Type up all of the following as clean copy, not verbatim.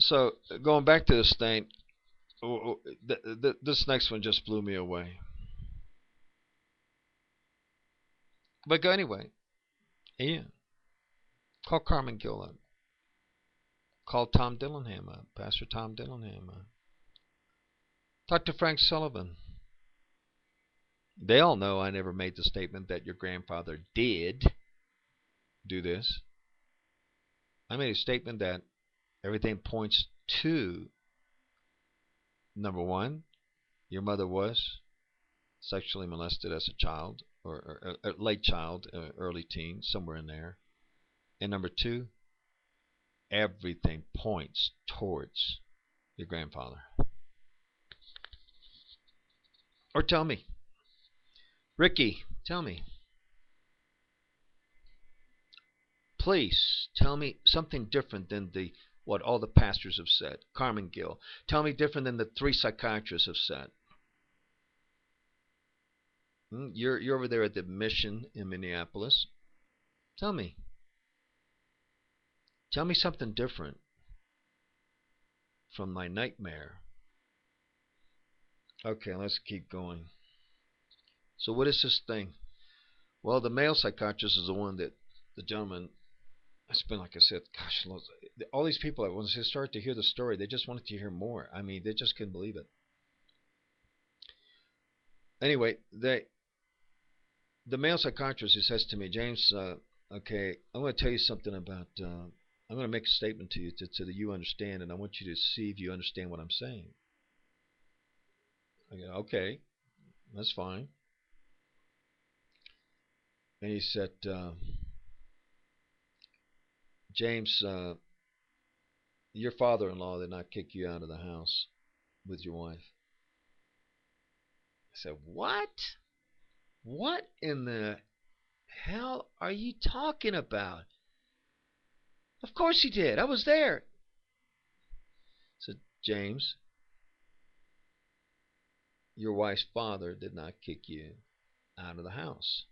So going back to this thing, this next one just blew me away. But go anyway. Ian, call Carmen Gill up. Call Tom Dillingham up. Pastor Tom Dillingham up. Talk to Frank Sullivan. They all know I never made the statement that your grandfather did do this. I made a statement that everything points to, number one, your mother was sexually molested as a child, or a late child, early teen, somewhere in there. And number two, everything points towards your grandfather. Or tell me. Ricky, tell me. Please tell me something different than what all the pastors have said. Carmen Gill. Tell me different than the 3 psychiatrists have said. You're over there at the mission in Minneapolis. Tell me. Tell me something different from my nightmare. Okay, let's keep going. So what is this thing? Well, the male psychiatrist is the one that the gentleman, it's been, like I said, gosh, all these people, when they start to hear the story, they just wanted to hear more. I mean, they just couldn't believe it. Anyway, the male psychiatrist, he says to me, James, okay, I'm going to tell you something about, I'm going to make a statement to you so that you understand, and I want you to see if you understand what I'm saying. I go, okay, that's fine. And he said, James, your father-in-law did not kick you out of the house with your wife. I said, what? What in the hell are you talking about? Of course he did. I was there. I said, James, your wife's father did not kick you out of the house.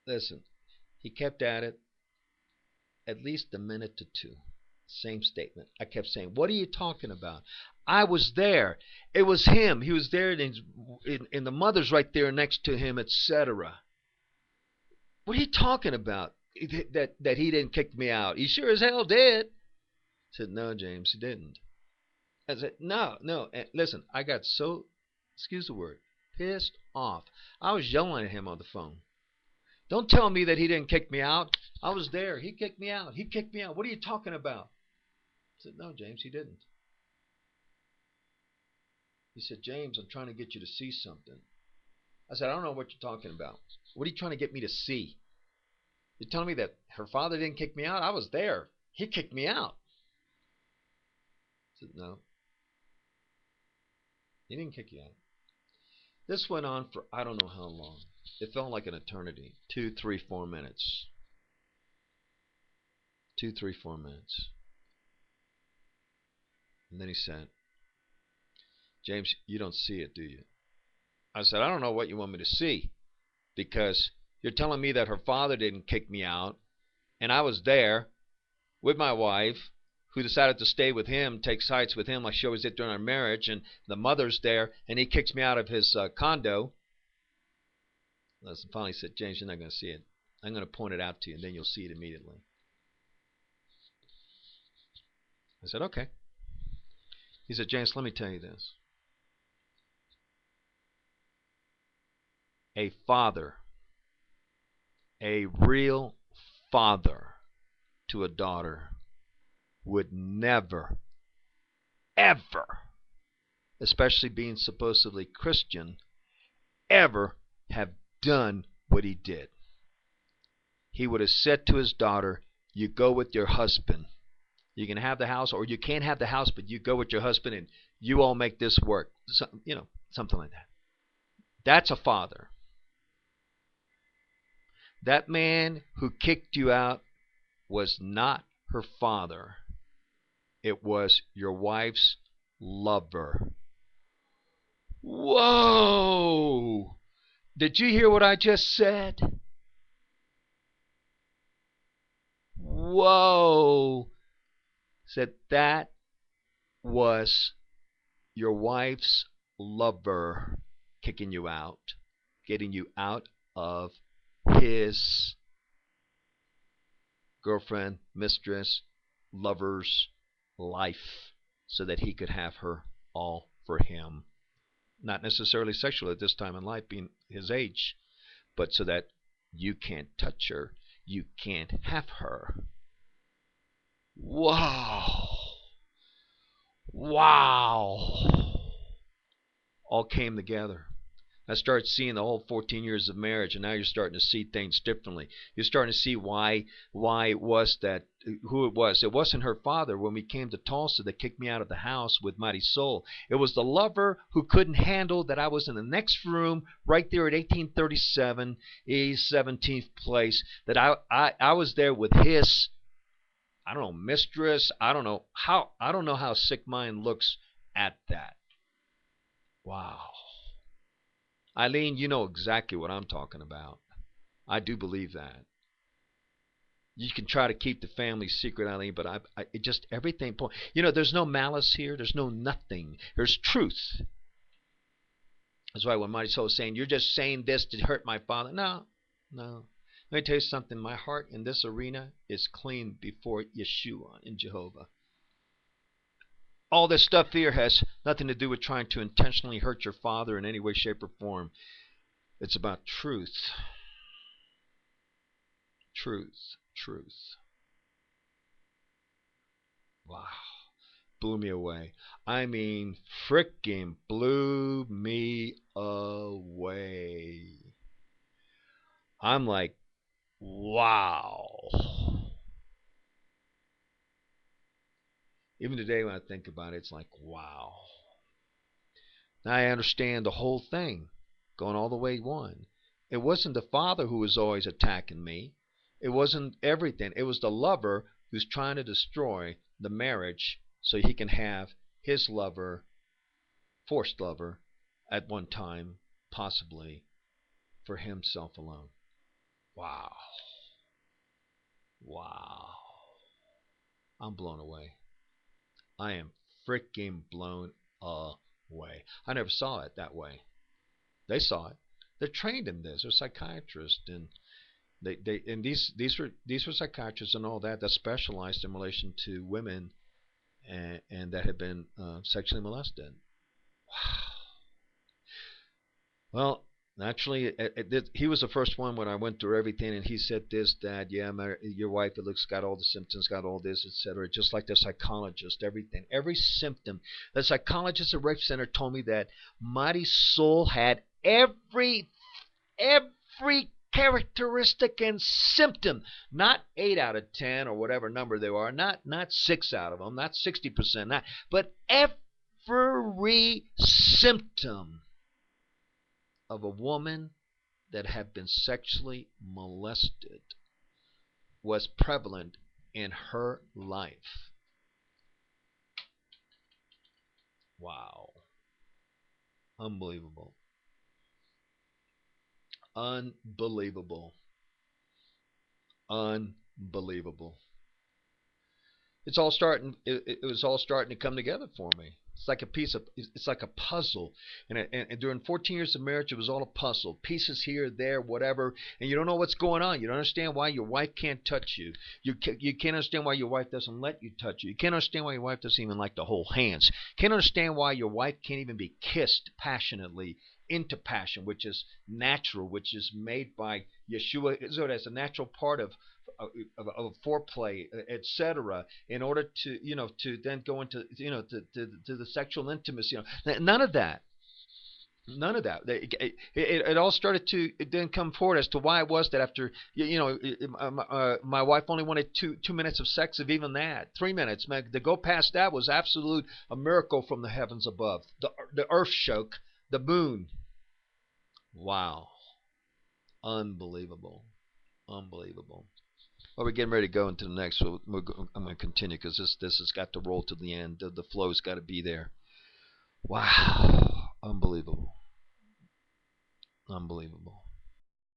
Listen, he kept at it at least a minute to two. Same statement. I kept saying, what are you talking about? I was there. It was him. He was there, and the mother's right there next to him, etc. What are you talking about? That he didn't kick me out. He sure as hell did. I said, no, James, he didn't. I said, no. And listen, I got so, excuse the word, pissed off. I was yelling at him on the phone. Don't tell me that he didn't kick me out. I was there. He kicked me out. He kicked me out. What are you talking about? I said, no, James, he didn't. He said, James, I'm trying to get you to see something. I said, I don't know what you're talking about. What are you trying to get me to see? You're telling me that her father didn't kick me out? I was there. He kicked me out. I said, no. He didn't kick you out. This went on for I don't know how long. It felt like an eternity. 2, 3, 4 minutes. 2, 3, 4 minutes. And then he said, James, you don't see it, do you? I said, I don't know what you want me to see, because you're telling me that her father didn't kick me out, and I was there with my wife, who decided to stay with him, take sides with him like she always did during our marriage, and the mother's there, and he kicks me out of his condo. Listen, finally said, James, you're not going to see it. I'm going to point it out to you, and then you'll see it immediately. I said, okay. He said, James, let me tell you this. A father, a real father to a daughter would never, ever, especially being supposedly Christian, ever have done what he did. He would have said to his daughter, you go with your husband. You can have the house, or you can't have the house, but you go with your husband and you all make this work. So, something like that. That's a father. That man who kicked you out was not her father. It was your wife's lover. Whoa! Did you hear what I just said? Whoa! Said that was your wife's lover kicking you out, getting you out of his girlfriend, mistress, lover's life so that he could have her all for him. Not necessarily sexual at this time in life, being his age, but so that you can't touch her. You can't have her. Wow. Wow. All came together. I started seeing the whole 14 years of marriage, and now you're starting to see things differently. You're starting to see why it was that, who it was. It wasn't her father when we came to Tulsa that kicked me out of the house with Mighty Soul. It was the lover who couldn't handle that I was in the next room right there at 1837 East 17th Place, that I was there with his, I don't know, mistress. I don't know how sick mind looks at that. Wow. Eileen, you know exactly what I'm talking about. I do believe that. You can try to keep the family secret, Eileen, but it just everything. There's no malice here. There's no nothing. There's truth. That's why when Mighty Soul is saying, you're just saying this to hurt my father. No. Let me tell you something. My heart in this arena is clean before Yeshua and Jehovah. All this stuff here has nothing to do with trying to intentionally hurt your father in any way, shape, or form. It's about truth. Truth. Wow. Blew me away. I mean, frickin' blew me away. I'm like, wow. Even today when I think about it, it's like, wow. Now I understand the whole thing, going all the way one. It wasn't the father who was always attacking me. It wasn't everything. It was the lover who's trying to destroy the marriage so he can have his lover, forced lover, at one time, possibly, for himself alone. Wow. I'm blown away. I am freaking blown away. I never saw it that way. They saw it. They're trained in this. They're psychiatrists, and these were psychiatrists and all that specialized in relation to women and that had been sexually molested. Wow. Well, naturally, he was the first one when I went through everything, and he said this, that, yeah, your wife, it looks, got all the symptoms, got all this, etc. Just like the psychologist, everything, every symptom. The psychologist at Rape Center told me that Mighty Soul had every characteristic and symptom, not 8 out of 10 or whatever number they are, not 6 out of them, not 60%, but every symptom of a woman that had been sexually molested was prevalent in her life. Wow. Unbelievable. Unbelievable. It's all starting. It was all starting to come together for me. It's like it's like a puzzle. And during 14 years of marriage, it was all a puzzle. Pieces here, there, whatever. And you don't know what's going on. You don't understand why your wife can't touch you. You can't understand why your wife doesn't let you touch you. You can't understand why your wife doesn't even like to hold hands. Can't understand why your wife can't even be kissed passionately into passion, which is natural, which is made by Yeshua. So that's a natural part of foreplay, etc., in order to then go into to the sexual intimacy. None of that. It all started to then come forward as to why it was that after my wife only wanted two minutes of sex, of even that 3 minutes. Man, to go past that was absolute a miracle from the heavens above. The earth shook, the moon. Wow, unbelievable. Well, we're getting ready to go into the next. So I'm going to continue because this has got to roll to the end. The flow's got to be there. Wow, unbelievable.